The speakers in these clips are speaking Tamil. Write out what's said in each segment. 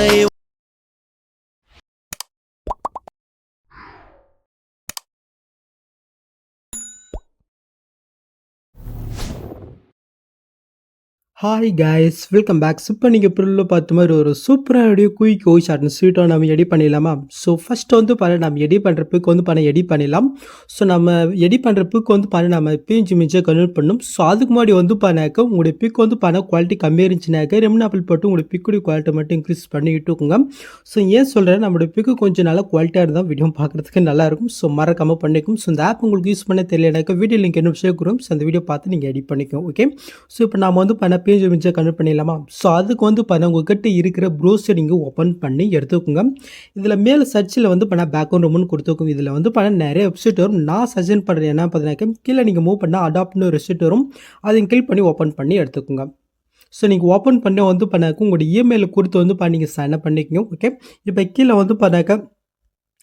உடை ஹாய் கைஸ் வெல்கம் பேக். இப்போ நீங்கள் ப்ரில்ல பார்த்த மாதிரி ஒரு சூப்பரான வீடியோ குயிக் ஷார்ட்னு ஸ்வீட்டாக நம்ம எடிட் பண்ணிடலாமா? ஸோ ஃபஸ்ட்டு வந்து நம்ம எடிட் பண்ணுறதுக்கு வந்து எடிட் பண்ணிடலாம். ஸோ நம்ம எடிட் பண்ணுறதுக்கு வந்து நம்ம இமேஜை கன்வெர்ட் பண்ணணும். ஸோ அதுக்கு முன்னாடி வந்து உங்களுடைய பிக் வந்து குவாலிட்டி கம்மியாக இருந்துச்சுனாக்க ரெம்னாப்பிள் போட்டு உங்களுடைய பிக்குடைய குவாலிட்டி மட்டும் இன்க்ரீஸ் பண்ணிக்கிட்டு இருக்கோங்க. ஸோ ஏன் சொல்கிறேன், நம்மளுடைய பிக்கு கொஞ்சம் நல்லா குவாலிட்டியாக இருந்தால் வீடியோ பார்க்குறதுக்கு நல்லாயிருக்கும். ஸோ மறக்காமல் பண்ணிக்கும். ஸோ இந்த ஆப் உங்களுக்கு யூஸ் பண்ண தெரியலனாக்கா வீடியோ லிங்க் என்ன சேர்க்குறோம். ஸோ அந்த வீடியோ பார்த்து நீங்கள் எடிட் பண்ணிக்கோங்க. ஓகே, ஸோ இப்போ நம்ம வந்து இமேஜை கன்வெர்ட் பண்ணிடலாமா? ஸோ அதுக்கு வந்து உங்ககிட்ட இருக்கிற ப்ரௌசர் நீங்கள் ஓப்பன் பண்ணி எடுத்துக்கோங்க. இதில் மேலே சர்ச்சில் வந்து பேக்ரவுண்ட் ரூம்னு கொடுத்துக்கோங்க. இதில் வந்து நிறைய வெப்சைட் வரும். நான் சஜன் பண்ணுறேன் என்ன பார்த்தீங்கன்னாக்கா, கீழே நீங்கள் மூவ் பண்ணால் அடாப்ட்னு ஒரு வெப்சைட் வரும். அதை கிளிக் பண்ணி ஓப்பன் பண்ணி எடுத்துக்கோங்க. ஸோ நீங்கள் ஓப்பன் பண்ணி வந்து உங்களுடைய இமெயிலை கொடுத்து வந்து நீங்கள் சைன் அப் பண்ணிக்கோங்க. ஓகே, இப்போ கீழே வந்து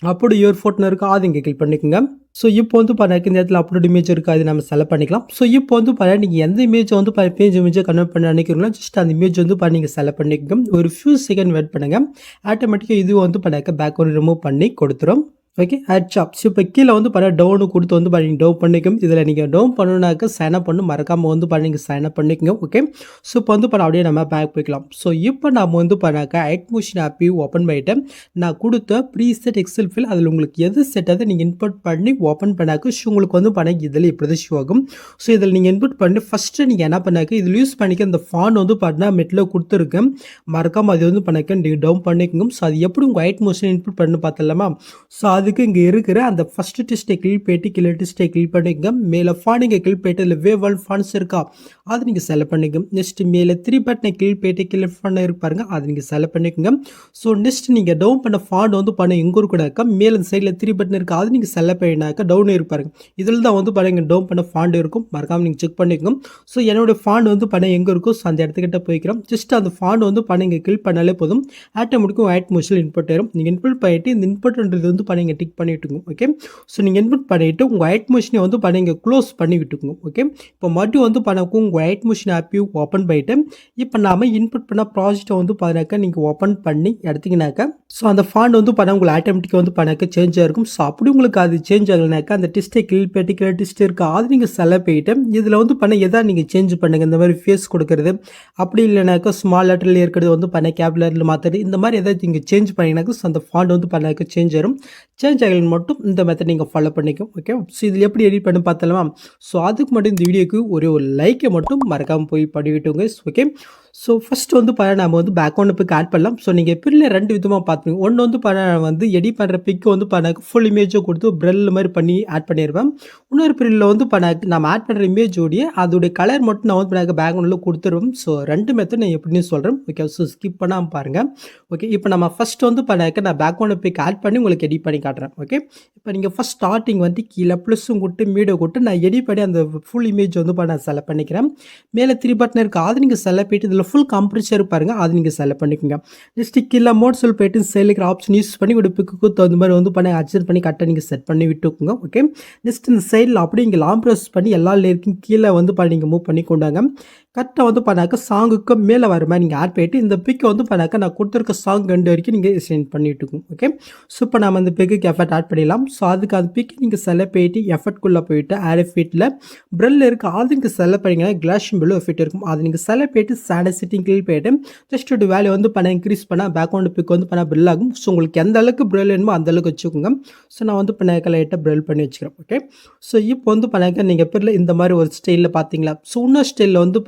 அப்படி யுவர் ஃபோட்டோ இருக்கா, அது இங்கே கிளிக் பண்ணிக்கோங்க. ஸோ இப்போ வந்து இந்த இடத்துல அப்லோட் இமேஜ் இருக்குது, அது நம்ம செலக்ட் பண்ணிக்கலாம். ஸோ இப்போ வந்து நீங்கள் எந்த இமேஜை வந்து பேஜ் இமேஜை கன்வெர்ட் பண்ண நினைக்கிறீங்களோ ஜஸ்ட் அந்த இமேஜ் வந்து நீங்கள் செலக்ட் பண்ணிக்கோங்க. ஒரு ஃபியூ செகண்ட் வெயிட் பண்ணுங்கள். ஆட்டோமேட்டிக்காக இது வந்து பேக்ரவுண்ட் ரிமூவ் பண்ணி கொடுத்துரும். ஓகே, ஆட் ஷாப்ஸ் இப்போ கீழே வந்து டவுனு கொடுத்து வந்து நீங்கள் டவுன் பண்ணிக்கும். இதில் நீங்கள் டவுன் பண்ணணுனாக்க சைன் அப் பண்ணி மறக்காமல் வந்து நீங்கள் சைன் அப் பண்ணிக்கோங்க. ஓகே, ஸோ இப்போ வந்து அப்படியே நம்ம பேக் போய்க்கலாம். ஸோ இப்போ நம்ம வந்து ஐட்மோஷன் ஆப்பையும் ஓப்பன் பண்ணிவிட்டு நான் கொடுத்த ப்ரீசெட் எக்ஸல் ஃபில் அதில் உங்களுக்கு எது செட் ஆகுது நீங்கள் இன்புட் பண்ணி ஓப்பன் பண்ணாக்க ஷோ உங்களுக்கு வந்து இதில் இப்படி தான் ஷோ ஆகும். ஸோ இதில் நீங்கள் இன்புட் பண்ணி ஃபஸ்ட்டு நீங்கள் என்ன பண்ணாக்க இதில் யூஸ் பண்ணிக்க இந்த ஃபாண்ட் வந்து மெட்டில் கொடுத்துருக்கேன். மறக்காமல் அது வந்து நீங்கள் டவுன் பண்ணிக்கோங்க. ஸோ அது எப்படி உங்கள் ஐட்மோஷன் இன்புட் பண்ணி பார்த்தலாமா? ஸோ அதுக்கு இங்கே இருக்கிற அந்த ஃபஸ்ட்டு டெஸ்ட்டை கிளிக் போய்ட்டு கீழே டெஸ்ட்டை கிளிக் பண்ணிக்கோங்க. மேலே ஃபாண்டிங்கை கிளிக் போய்ட்டு இல்லை வேவல் ஃபாண்ட்ஸ் இருக்கா, அது நீங்கள் செலக்ட் பண்ணிக்கோங்க. நெக்ஸ்ட் மேலே 3 பட்டனை கிளிக் போய்ட்டு கீழே ஃபாண்ட் இருப்பாருங்க, அது நீங்கள் செலக்ட் பண்ணிக்கோங்க. ஸோ நெக்ஸ்ட் நீங்கள் டவுன் பண்ண ஃபாண்ட் வந்து எங்கே இருக்கக்கூடாக்கா மேலே சைடில் 3 பட்டன் இருக்குது, அது நீங்கள் செலக்ட் பண்ணினாக்கா டவுன் இருப்பாருங்க. இதில் தான் வந்து இங்கே டவுன் பண்ண ஃபாண்ட் இருக்கும். மறக்காமல் நீங்கள் செக் பண்ணிக்கோங்க. ஸோ என்னோடய ஃபாண்ட் வந்து எங்கே இருக்கும், ஸோ அந்த இடத்துக்கிட்ட போய்க்கிறோம். ஜஸ்ட் அந்த ஃபாண்ட் வந்து இங்கே கிளிக் பண்ணாலே போதும். ஆட்டோமேட்டிக்கும் ஆட் மோஷன் இன்புட் ஆயிரும். நீங்கள் இன்புட் பண்ணிட்டு இந்த இன்புட்ன்றது வந்து இங்கே டிக் பண்ணிவிட்டுங்க. ஓகே, ஸோ நீங்கள் இன்புட் பண்ணிவிட்டு உங்கள் ஐட் மோஷனை வந்து இங்கே க்ளோஸ் பண்ணி விட்டுக்குங்க. ஓகே, இப்போ மறுபடியும் வந்து உங்கள் ஐட் மோஷன் ஆப்பையும் ஓப்பன் பண்ணிவிட்டு இப்போ நாம் இன்புட் பண்ண ப்ராஜெக்டை வந்து நீங்கள் ஓப்பன் பண்ணி எடுத்திங்கனாக்கா ஸோ அந்த ஃபாண்ட் வந்து உங்களுக்கு ஆட்டோமேட்டிக்காக வந்து சேஞ்ச் ஆகிருக்கும். ஸோ அப்படி உங்களுக்கு அது சேஞ்ச் ஆகலைனாக்கா அந்த டிஸ்டை கிளிக் பண்ணிட்டு டிஸ்ட் இருக்கா, அது நீங்கள் செலக்ட் பண்ணிவிட்டு இதில் வந்து எதாவது நீங்கள் சேஞ்ச் பண்ணுங்கள். இந்த மாதிரி ஃபேஸ் கொடுக்குறது, அப்படி இல்லைனாக்கா ஸ்மால் லெட்டரில் இருக்கிறது வந்து கேப்லரில் மாற்றுறது, இந்த மாதிரி எதாவது நீங்கள் சேஞ்ச் பண்ணிங்கனாக்கா ஸோ அந்த ஃபாண்ட் வந்து சேஞ்ச் ஆகும். சேஞ்ச் ஆகலன்னு மட்டும் இந்த மெத்தட் நீங்கள் ஃபாலோ பண்ணிக்கும். ஓகே, ஸோ இதில் எப்படி எடிட் பண்ணி பார்த்தலாமா? ஸோ அதுக்கு மட்டும் இந்த வீடியோக்கு ஒரு லைக்கை மட்டும் மறக்காமல் போய் பண்ணிவிட்டுங்க. ஓகே, ஸோ ஃபஸ்ட்டு வந்து நம்ம வந்து பேக்ரவுண்ட் பிக் ஆட் பண்ணலாம். ஸோ நீங்கள் பிரில் 2 விதமாக பார்த்துங்க. ஒன்று வந்து எடிட் பண்ணுற பிக்கு வந்து ஃபுல் இமேஜை கொடுத்து ப்ரெல் மாதிரி பண்ணி ஆட் பண்ணிடுவேன். இன்னொரு பிரில்லில் வந்து நம்ம ஆட் பண்ணுற இமேஜோடைய அதோடைய கலர் மட்டும் நான் வந்து பேக்ரவுண்டில் கொடுத்துருவேன். ஸோ 2 மெத்தட் நான் எப்படின்னு சொல்கிறேன். ஓகே, ஸோ ஸ்கிப் பண்ணாமல் பாருங்கள். ஓகே, இப்போ நம்ம ஃபஸ்ட்டு வந்து நான் பேக்ரவுண்ட் பிக் ஆட் பண்ணி உங்களுக்கு எடிட் பண்ணி காட்டுறேன். ஓகே, இப்போ நீங்கள் ஃபஸ்ட் ஸ்டார்டிங் வந்து கீழே ப்ளஸும் கொடுத்து மீடியோ கொடுத்து நான் எடிட் பண்ணி அந்த ஃபுல் இமேஜ் வந்து நான் செலக்ட் பண்ணிக்கிறேன். மேலே 3 பட்டன் இருக்குது, அது நீங்கள் செலக்ட் பண்ணிட்டு இதில் ஃபுல் கம்ப்ரஸர் பாருங்க, அது நீங்கள் செலக்ட் பண்ணிக்கோங்க. நெக்ஸ்ட் கீழே மோட் சொல் போய்ட்டு சைடில் இருக்கிற ஆப்ஷன் யூஸ் பண்ணி ஒரு பிக்கு தகுந்த மாதிரி வந்து அட்ஜஸ்ட் பண்ணி கரெக்டாக நீங்கள் செட் பண்ணி விட்டுக்கோங்க. ஓகே, நெக்ஸ்ட் இந்த சைடில் அப்படியே இங்கே லாங் ப்ரெஸ் பண்ணி எல்லா லேயருக்கும் கீழே வந்து நீங்கள் மூவ் பண்ணி கொண்டாங்க. கரெக்டாக வந்து சாங்குக்கு மேலே வர மாதிரி நீங்கள் ஆட் பண்ணிட்டு இந்த பிக்கை வந்து நான் கொடுத்துருக்க சாங் 2 வரைக்கும் நீங்கள் சென்ட் பண்ணிட்டுருக்கோம். ஓகே, ஸோ இப்போ நம்ம இந்த பிக்கு எஃபர்ட் ஆட் பண்ணிடலாம். ஸோ அதுக்கு அந்த பிக்கு நீங்கள் செலக்ட் பண்ணிட்டு எஃபர்ட்குள்ளே போயிட்டு ஆட் எஃபெக்ட்டில் ப்ரெல் இருக்குது, அது நீங்கள் செலக்ட் பண்ணிங்கன்னா கிளாஷ் பில்லோ எஃபெக்ட் இருக்கும். அது நீங்கள் செலக்ட் பண்ணிட்டு ஸ்டாண்டர்ட் செட்டிங் கிளிக் பண்ணிட்டு ஜஸ்ட் ஒரு வேல்யூ வந்து இன்க்ரீஸ் பண்ணால் பேக்ரவுண்ட் பிக் வந்து ப்ரில் ஆகும். ஸோ உங்களுக்கு எந்த அளவுக்கு ப்ரில் வேணுமோ அந்த அளவுக்கு வச்சுக்கோங்க. ஸோ நான் வந்து லைட்டாக ப்ரில் பண்ணி வச்சுக்கிறேன். ஓகே, ஸோ இப்போ வந்து நீங்கள் பிரில் இந்த மாதிரி ஒரு ஸ்டைலில் பார்த்தீங்களா? ஸோ இன்னொரு ஸ்டைலில் வந்து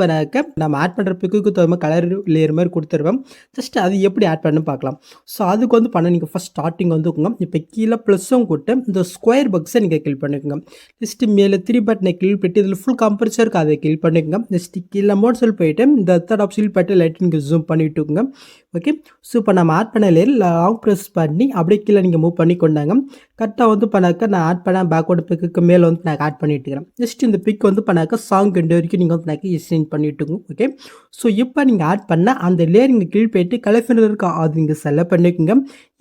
நம்ம ஆட் பண்ணுற பிக்கு தகுந்த கலர் லேயர் மாதிரி கொடுத்துருவேன். ஜஸ்ட் அது எப்படி ஆட் பண்ணு பார்க்கலாம். ஸோ அதுக்கு வந்து நீங்கள் ஃபஸ்ட் ஸ்டார்டிங் வந்துக்குங்க. இப்போ கீழே ப்ளஸும் கொடுத்து இந்த ஸ்கொயர் பாக்ஸை நீங்கள் கிளிக் பண்ணிக்கோங்க. நெக்ஸ்ட் மேலே 3 பட்டனை கிளிக் பண்ணிட்டு இதில் ஃபுல் கம்ப்ரஸர் இருக்குது, அதை கிளிக் பண்ணிக்கோங்க. நெக்ஸ்ட் கீழே மோட் சொல் போயிட்டு இந்த தேர்ட் ஆப்ஷன் போய்ட்டு லைட் நீங்கள் ஜூம் பண்ணிவிட்டுங்க. ஓகே, ஸோ இப்போ நம்ம ஆட் பண்ண லேயர் லாங் ப்ரெஸ் பண்ணி அப்படியே கீழே நீங்கள் மூவ் பண்ணி கொண்டாங்க. கரெக்டாக வந்து நான் ஆட் பண்ண பேக்வர்டு பிக்கு மேலே வந்து நான் ஆட் பண்ணிட்டுக்கிறேன். ஜஸ்ட் இந்த பிக் வந்து சாங் 2 வரைக்கும் நீங்கள் வந்து எக்ஸ்டெண்ட் பண்ணி பண்ணிட்டுங்க. ஓகே. ஸோ இப்போ நீங்கள் ஆட் பண்ண அந்த லேயர் இங்கே கிளிக் போயிட்டு கலர் ஃபில்லர் இருக்கா அது இங்கே செலக்ட் பண்ணிக்கோங்க.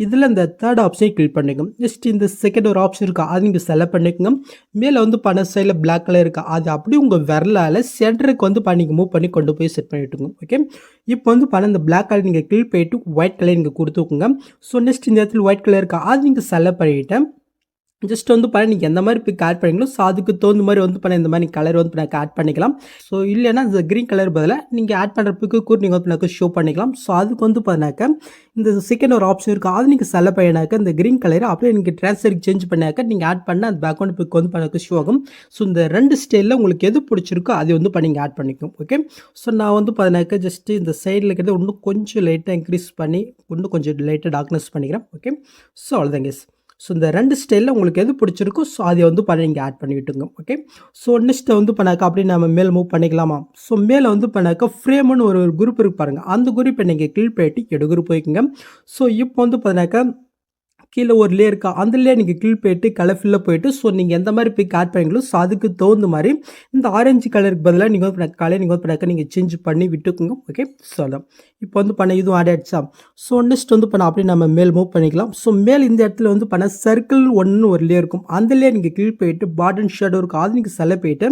இதில் இந்த தேர்ட் ஆப்ஷனை கிளிக் பண்ணிக்கோங்க. நெக்ஸ்ட் இந்த செகண்ட் ஒரு ஆப்ஷன் இருக்கா அது இங்கே செலக்ட் பண்ணிக்கோங்க. மேலே வந்து பண்ண சைடில் பிளாக் கலர் இருக்கா அது அப்படியே உங்கள் விரலால் சென்டருக்கு வந்து நீங்கள் மூவ் பண்ணி கொண்டு போய் செட் பண்ணிட்டுங்க. ஓகே. இப்போ வந்து பண்ண இந்த பிளாக் கலர் நீங்கள் கிளிக் போயிட்டு ஒயிட் கலர் இங்கே கொடுத்துக்கோங்க. ஸோ நெக்ஸ்ட் இந்த இடத்துல ஒயிட் கலர் இருக்கா அது நீங்கள் செலக்ட் பண்ணிவிட்டேன். ஜஸ்ட் வந்து நீங்கள் எந்த மாதிரி பிக் ஆட் பண்ணிங்களோ ஸோ அதுக்கு தகுந்த மாதிரி வந்து இந்த மாதிரி கலர் வந்து ஆட் பண்ணிக்கலாம். ஸோ இல்லைன்னா இந்த க்ரீன் கலர் பதிலாக நீங்கள் ஆட் பண்ணுற பிக்கு கூட நீங்கள் வந்து ஷோ பண்ணிக்கலாம். ஸோ அதுக்கு வந்து இந்த செகண்ட் ஒரு ஆப்ஷன் இருக்குது அது நீங்கள் செலக்ட் பண்ணினாக்க இந்த க்ரீன் கலர் அப்படியே நீங்கள் ட்ரான்ஸ்ஃபருக்கு சேஞ்ச் பண்ணாக்க நீங்கள் ஆட் பண்ண அந்த பேக்ரவுண்ட் பிக் வந்து ஷோ ஆகும். ஸோ இந்த 2 ஸ்டைலில் உங்களுக்கு எது பிடிச்சிருக்கோ அதை வந்து நீங்கள் ஆட் பண்ணிக்கும். ஓகே. ஸோ நான் வந்து ஜஸ்ட் இந்த சைடில் இருக்கிறத இன்னும் கொஞ்சம் லைட்டாக இன்க்ரீஸ் பண்ணி இன்னும் கொஞ்சம் லைட்டாக டார்க்னஸ் பண்ணிக்கிறேன். ஓகே. ஸோ அவ்வளோதாங்க. ஸோ இந்த 2 ஸ்டைலில் உங்களுக்கு எது பிடிச்சிருக்கோ ஸோ அதை வந்து நீங்கள் ஆட் பண்ணி விட்டுங்க. ஓகே. ஸோ நெக்ஸ்ட் வந்து அப்படியே நம்ம மேலே மூவ் பண்ணிக்கலாமா. ஸோ மேலே வந்து ஃப்ரேம்னு ஒரு குரூப் இருக்கு பாருங்கள். அந்த குரூப்பை நீங்கள் கிளிக் பண்ணிட்டு எடுக்குறு போய்க்குங்க. ஸோ இப்போ வந்து கீழே ஒரு லேயர் இருக்கா அந்த லேயர் நீங்கள் கிளிக் போயிட்டு கலர் ஃபில்லில் போயிட்டு ஸோ நீங்கள் எந்த மாதிரி பிக் ஆட் பண்ணிங்களோ ஸோ அதுக்கு தகுந்த மாதிரி இந்த ஆரஞ்சு கலருக்கு பதிலாக நீங்கள் வந்து கலர் நீங்கள் வந்து நீங்கள் சேஞ்ச் பண்ணி விட்டுக்குங்க. ஓகே. ஸோ அதான் இப்போ வந்து இதுவும் ஆட் ஆகிடுச்சா. ஸோ நெக்ஸ்ட் வந்து அப்படியே நம்ம மேல் மூவ் பண்ணிக்கலாம். ஸோ மேல் இந்த இடத்துல வந்து சர்க்கிள் ஒன்று ஒரு லேயர் இருக்கும் அந்த லேயர் நீங்கள் கிளிக் போயிட்டு பாட்டன் ஷேடோ இருக்கும் அது நீங்கள் செலக்ட் போயிட்டு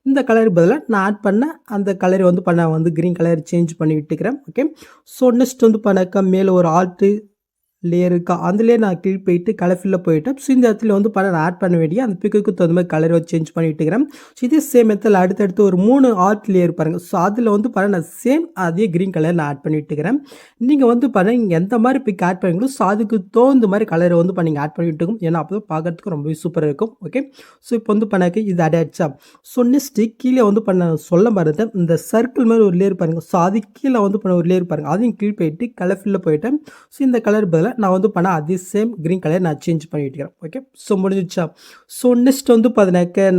இந்த கலர் பதிலாக நான் ஆட் பண்ண அந்த கலரை வந்து க்ரீன் கலர் சேஞ்ச் பண்ணி விட்டுக்கிறேன். ஓகே. ஸோ நெக்ஸ்ட் வந்து மேலே ஒரு ஆல்ட்டு லேயர் இருக்கா அந்த லேயர் நான் கிளிக் போயிட்டு கலர் ஃபில்லில் போயிட்டேன். ஸோ இந்த இடத்துல வந்து நான் ஆட் பண்ண வேண்டிய அந்த பிக்குக்கு தகுந்த மாதிரி கலர் வச்சு சேஞ்ச் பண்ணி விட்டுக்கிறேன். ஸோ இதே சேம் மெத்தடில் அடுத்தடுத்து ஒரு 3 ஆர்ட் லேயர் பாருங்கள். ஸோ அதில் வந்து நான் சேம் அதே க்ரீன் கலர் நான் ஆட் பண்ணி விட்டுக்கிறேன். நீங்கள் வந்து நீங்கள் எந்த மாதிரி பிக் ஆட் பண்ணீங்களோ ஸோ அதுக்கு தகுந்த மாதிரி கலரை வந்து நீங்கள் ஆட் பண்ணி விட்டுக்கும். ஏன்னா அப்போ தான் பார்க்கறதுக்கு ரொம்பவே சூப்பராக இருக்கும். ஓகே. ஸோ இப்போ வந்து இது ஆட் ஆகிடுச்சா. ஸோ நெக்ஸ்ட்டு கீழே வந்து சொல்ல மறந்தேன் இந்த சர்க்கிள் மாதிரி ஒரு லேயர் பாருங்கள். ஸோ அது கீழே வந்து ஒரு லேயர் பாருங்கள் அதையும் கிளிக் போயிட்டு கலர் ஃபில்லில் போயிட்டேன். ஸோ இந்த கலர் பதிலாக நான் வந்து அதே சேம் க்ரீன் கலர் நான் சேஞ்ச் பண்ணிட்டுக்கிறேன். ஓகே. ஸோ முடிஞ்சிச்சா. ஸோ நெக்ஸ்ட் வந்து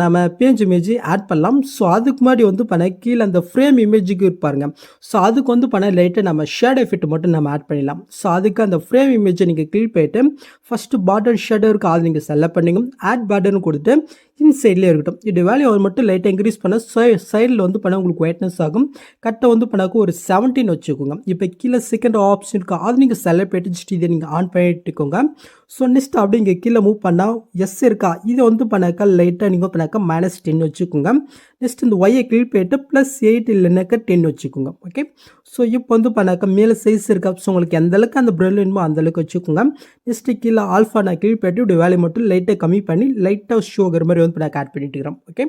நம்ம பேஜ் இமேஜ் ஆட் பண்ணலாம். ஸோ அதுக்கு முன்னாடி வந்து கீழே அந்த ஃப்ரேம் இமேஜுக்கு இருப்பாருங்க. ஸோ அதுக்கு வந்து லைட்டாக நம்ம ஷேடோ எஃபெக்ட் மட்டும் நம்ம ஆட் பண்ணிடலாம். ஸோ அதுக்கு அந்த ஃப்ரேம் இமேஜை நீங்கள் கிளிக் போயிட்டு ஃபஸ்ட்டு பார்டர் ஷேடோ இருக்குது அது நீங்கள் செலக்ட் பண்ணிங்க. ஆட் பார்டர்னு கொடுத்து இன்சைட்லேயே இருக்கட்டும். இது வேல்யூ மட்டும் லைட்டாக இன்க்ரீஸ் பண்ண சைடில் வந்து உங்களுக்கு ஒயிட்னஸ் ஆகும். கட்டை வந்து ஒரு 17 வச்சுக்கோங்க. இப்போ கீழே செகண்ட் ஆப்ஷன் இருக்கும் அது நீங்கள் செலக்ட் பண்ணிட்டு இதை நீங்கள் ஆன் பண்ணிட்டுக்கோங்க. ஸோ நெக்ஸ்ட் அப்படி இங்கே கீழே மூவ் பண்ணால் எஸ் இருக்கா இதை வந்து லைட்டாக நீங்கள் -10 வச்சுக்கோங்க. நெக்ஸ்ட் இந்த ஒய்யை கிளிக் பண்ணிட்டு +8 இல்லைனாக்கா 10 வச்சுக்கோங்க. ஓகே. ஸோ இப்போ வந்து மேலே சைஸ் இருக்கா ஸோ உங்களுக்கு எந்த அளவுக்கு அந்த ப்ரெல் வேணுமோ அந்த அளவுக்கு வச்சுக்கோங்க. நெக்ஸ்ட்டு கீழே ஆல்ஃபா நான் கிளிக் பண்ணிட்டு இப்படி வேலையை மட்டும் லைட்டாக கம்மி பண்ணி லைட்டாக ஷோகிற மாதிரி வந்து ஆட் பண்ணிட்டு இருக்கிறோம். ஓகே.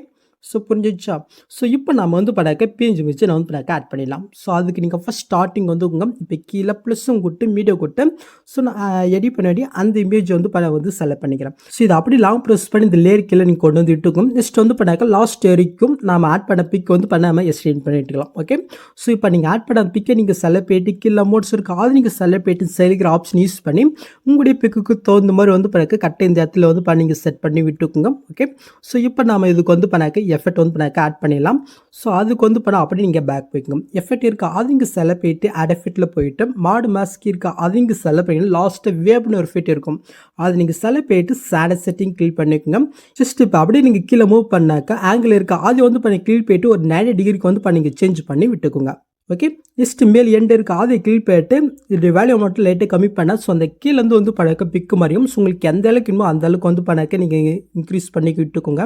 ஸோ புரிஞ்சிச்சா. ஸோ இப்போ நம்ம வந்து பேஜ் இமேஜ் நான் வந்து ஆட் பண்ணிடலாம். ஸோ அதுக்கு நீங்கள் ஃபஸ்ட் ஸ்டார்டிங் வந்து இப்போ கீழே ப்ளஸ்ஸும் கொடுத்து மீடியோ கொடுத்து ஸோ நான் எடிட் பண்ணி அந்த இமேஜ் வந்து செலக்ட் பண்ணிக்கிறேன். ஸோ இது அப்படி லாங் ப்ரெஸ் பண்ணி இந்த லேயர் கீழே நீங்கள் கொண்டு வந்து இட்டுக்கும். நெக்ஸ்ட் வந்து லாஸ்ட் வரைக்கும் நம்ம ஆட் பண்ண பிக் வந்து நம்ம எக்ஸ்டெண்ட் பண்ணிட்டுக்கலாம். ஓகே. ஸோ இப்போ நீங்கள் ஆட் பண்ண பிக்கை நீங்கள் செலக்ட் பண்ணிட்டு கீழே அமௌண்ட்ஸ் இருக்குது அது நீங்கள் செலக்ட் பண்ணிட்டு சைடுக்கிற ஆப்ஷன் யூஸ் பண்ணி உங்களுடைய பிக்குக்கு தகுந்த மாதிரி வந்து கரெக்டாக இந்த இடத்துல வந்து நீங்கள் செட் பண்ணி விட்டுக்குங்க. ஓகே. ஸோ இப்போ நம்ம இதுக்கு வந்து எஃபெக்ட் வந்து ஆட் பண்ணிடலாம். ஸோ அதுக்கு வந்து அப்படி நீங்கள் பேக் போய்க்கணும். எஃபெக்ட் இருக்கா அது இங்கே செலக்ட் பண்ணிட்டு ஆட் எஃபெக்ட்டில் போயிட்டு மாடு மாஸ்க் இருக்கா அது இங்கே செலக்ட் பண்ணி லாஸ்ட்டு வேப்னு ஒரு எஃபெக்ட் இருக்கும் அது நீங்கள் செலக்ட் பண்ணிட்டு சேடர் செட்டிங் கிளிக் பண்ணிக்கோங்க. ஜஸ்ட் இப்போ அப்படியே நீங்கள் கீழே மூவ் பண்ணாக்கா ஆங்கிள் இருக்கா அது வந்து கிளிக் பண்ணிட்டு ஒரு 90 டிகிரிக்கு வந்து நீங்கள் சேஞ்ச் பண்ணி விட்டுக்கோங்க. ஓகே. நெக்ஸ்ட் மேல் எண்டு இருக்குது அதை கிளிக் பண்ணிட்டு இது வேல்யூ மட்டும் லைட்டாக கம்மி பண்ணால் ஸோ அந்த கீழேருந்து வந்து பிக்கு மாதிரியும் ஸோ உங்களுக்கு எந்த அளவுக்கு இன்னும் அந்த அளவுக்கு வந்து நீங்கள் இன்க்ரீஸ் பண்ணி விட்டுக்கோங்க.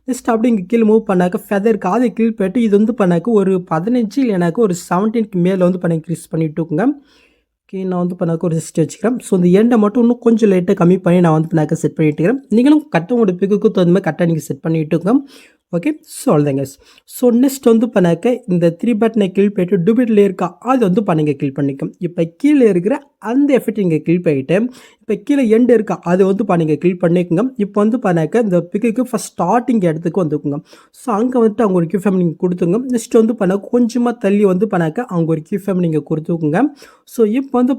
நெக்ஸ்ட் அப்படி இங்கே கீழே மூவ் பண்ணாக்க ஃபெதர் இருக்குது அதை கிளிக் பண்ணிட்டு இது வந்து ஒரு 15 இல்லைனாக்க ஒரு 17க்கு மேலே வந்து இன்க்ரீஸ் பண்ணி விட்டுக்கோங்க. ஓகே. நான் வந்து ஒரு 60 வச்சுக்கிறேன். ஸோ இந்த எண்டை மட்டும் இன்னும் கொஞ்சம் லைட்டாக கம்மி பண்ணி நான் வந்து செட் பண்ணிட்டு இருக்கிறேன். நீங்களும் கரெக்டாக உங்களோட பிக்குக்கு தகுந்த மாதிரி கரெக்டாக நீங்கள் செட் பண்ணி விட்டுக்கோங்க. ஓகே. ஸோ அவ்வளோதாங்க. ஸோ நெக்ஸ்ட் வந்து இந்த 3 பட்டனை கிளிக் பண்ணிட்டு டூப்ளிகேட் இருக்கா அது வந்து நீங்கள் கிளிக் பண்ணிக்கும். இப்போ கீழே இருக்கிற அந்த எஃபெக்ட் நீங்கள் கிளிக் பண்ணிட்டு இப்போ கீழே எண்டு இருக்கா அது வந்து நீங்கள் கிளிக் பண்ணிக்கோங்க. இப்போ வந்து இந்த பிக்குக்கு ஃபஸ்ட் ஸ்டார்டிங் இடத்துக்கு வந்துக்குங்க. ஸோ அங்கே வந்துட்டு அவங்க ஒரு கியூஃபேம் நீங்கள் கொடுத்துங்க. நெக்ஸ்ட் வந்து கொஞ்சமாக தள்ளி வந்து அவங்க ஒரு கியூஃபேம் நீங்கள் கொடுத்துக்குங்க. ஸோ இப்போ வந்து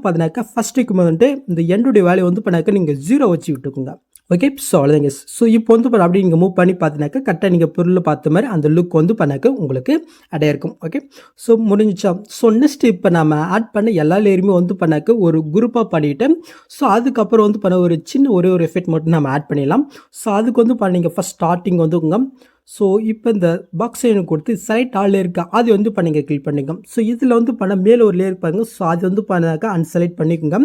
ஃபஸ்ட்டுக்கு வந்துட்டு இந்த எண்டுடைய வேல்யூ வந்து நீங்கள் 0 வச்சு விட்டுக்குங்க. ஓகே. ஸோ அவ்வளோதாங்க. ஸோ இப்போ வந்து அப்படி நீங்கள் மூவ் பண்ணி பார்த்தினாக்கா கரெக்டாக நீங்கள் பொருள் பார்த்த மாதிரி அந்த லுக் வந்து உங்களுக்கு அடைய இருக்கும். ஓகே. ஸோ முடிஞ்சிச்சா. ஸோ நெக்ஸ்ட் இப்போ நம்ம ஆட் பண்ண எல்லா லேயருமே வந்து ஒரு குரூப்பாக பண்ணிவிட்டு ஸோ அதுக்கப்புறம் வந்து ஒரு சின்ன ஒரு எஃபெக்ட் மட்டும் நம்ம ஆட் பண்ணிடலாம். ஸோ அதுக்கு வந்து நீங்கள் ஃபஸ்ட் ஸ்டார்டிங் வந்துங்க ஸோ இப்போ இந்த பாக்ஸ் ஐக்கன் கொடுத்து செலக்ட் ஆல் லேயர் இருக்கா அது வந்து பண்ணீங்க கிளிக் பண்ணிக்கோங்க. ஸோ இதில் வந்து பண்ண மேலே ஒரு லேயர் பாருங்க. ஸோ அது வந்து பண்ணாக்கா அன்செலக்ட் பண்ணிக்கோங்க.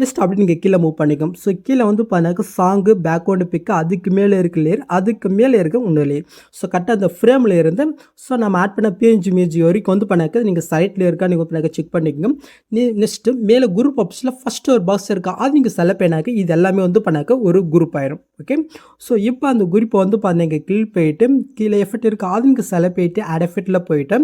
ஜஸ்ட் அப்படி நீங்கள் கீழே மூவ் பண்ணிக்கோங்க. ஸோ கீழே வந்து பண்ணாக்கா சாங்கு பேக்ரவுண்டு பிக்கு அதுக்கு மேலே இருக்க லேயர் அதுக்கு மேலே இருக்க இன்னொரு லேயர். ஸோ கரெக்டாக அந்த ஃப்ரேமில் இருந்து ஸோ நம்ம ஆட் பண்ண பேஜ் இமேஜ் வரைக்கும் வந்து பண்ணாக்க நீங்கள் செலக்டில் இருக்கா நீங்கள் பண்ணாக்க செக் பண்ணிக்கோங்க. நெக்ஸ்ட்டு மேலே குரூப் ஆப்ஷனில் ஃபஸ்ட்டு ஒரு பாக்ஸ் இருக்கா அது நீங்கள் செலக்ட் பண்ணாக்க இது எல்லாமே வந்து பண்ணாக்க ஒரு குரூப் ஆயிரும். ஓகே, ஸோ இப்போ அந்த குரூப்பை வந்து பார்த்தீங்க கீழ் போயிட்டு கீழே எஃபெக்ட் இருக்கா அது நீங்கள் செலக்ட் போயிட்டு ஆட் எஃபெக்ட்டில் போயிட்டு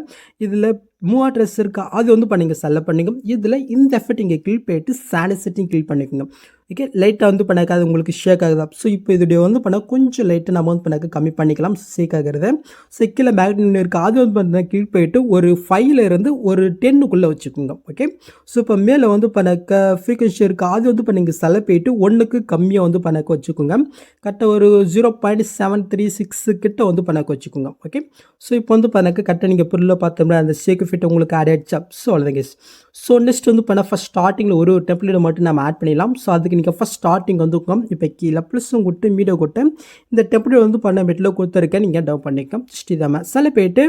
இதில் மூவ் அட்ரஸ் இருக்கா அது வந்து பண்ணிங்க செலக்ட் பண்ணிங்க. இதில் இந்த எஃபெக்ட் இங்கே கிளிக் போயிட்டு சாண்ட் செட்டிங் கிளிக் பண்ணிக்கோங்க. ஓகே, லைட்டாக வந்து பண்ணாக்க அது உங்களுக்கு ஷேக் ஆகுதா. ஸோ இப்போ இதோடைய வந்து பண்ணால் கொஞ்சம் லைட்டாக நம்ம வந்து பண்ணாக்க கம்மி பண்ணிக்கலாம் ஷேக் ஆகிறது. ஸோ கீழே மேக்னெட் இருக்குது அது வந்து பண்ணால் கிளிக் போயிட்டு ஒரு 5ல் இருந்து ஒரு 10க்குள்ளே வச்சுக்கோங்க. ஓகே, ஸோ இப்போ மேலே வந்து பண்ணாக்க ஃப்ரீக்வன்சி இருக்குது அது வந்து பண்ணிங்க செலக்ட் போயிட்டு 1க்கு கம்மியாக வந்து பண்ணாக்க வச்சுக்கோங்க. கரெக்டாக ஒரு 0.736 கிட்ட வந்து பண்ணாக்க வச்சுக்கோங்க. ஓகே, ஸோ இப்போ வந்து பண்ணாக்க கரெக்டாக நீங்கள் பொருளில் பார்த்தோம்னா அந்த ஷேக் ஃபிட் உங்களுக்கு ஆட் ஆகிடுச்சா. ஸோ அவ்வளோதான் கேஸ். ஸோ நெக்ஸ்ட் வந்து பண்ணால் ஃபஸ்ட் ஸ்டார்டிங்கில் ஒரு டெம்ப்ளேட் மட்டும் நம்ம ஆட் பண்ணிடலாம். ஸோ அதுக்கு நீங்கள் ஃபஸ்ட் ஸ்டார்டிங் வந்து இப்போ கீழே ப்ளஸும் கொடுத்து மீடியோ கொடுத்து இந்த டெம்ப்ளேட் வந்து பண்ண மெட்டில் கொடுத்துருக்கேன் நீங்கள் டவுன் பண்ணிக்கலாம். ஜஸ்ட் இதாமல் செலக்ட் போயிட்டு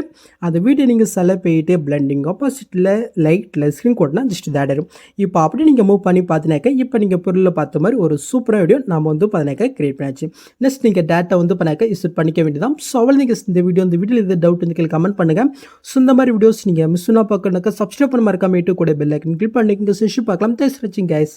அந்த வீடியோ நீங்கள் செலக்ட் போயிட்டு பிளண்டிங் ஆப்போசிட்டில் லைட்டில் ஸ்க்ரீன் கோட்னா ஜஸ்ட் இது ஆட் ஆயிடும். இப்போ அப்படி நீங்கள் மூவ் பண்ணி பார்த்தினாக்கா இப்போ நீங்கள் பொருளில் பார்த்த மாதிரி ஒரு சூப்பராக வீடியோ நம்ம வந்து பார்த்தினாக்கா கிரியேட் பண்ணியாச்சு. நெக்ஸ்ட் நீங்கள் டேட்டா வந்து பண்ணாக்க யூஸ் பண்ணிக்க வேண்டியதான். ஸோ அவ்வளோ நீங்கள் இந்த வீடியோவில் எது டவுட் வந்து கீழே கமெண்ட் பண்ணுங்கள். ஸோ இந்த மாதிரி வீடியோஸ் நீங்கள் மிஸ் பண்ணால் பார்க்கணுனாக்கா சப்ஸ்கிரைப் பண்ண மறக்காம கூட பெல் ஐக்கன் கிளிக் பண்ணிக்கோங்க. செஷன் பார்க்கலாம். தேங்க்ஸ் ஃபார் வாட்சிங் கைஸ்.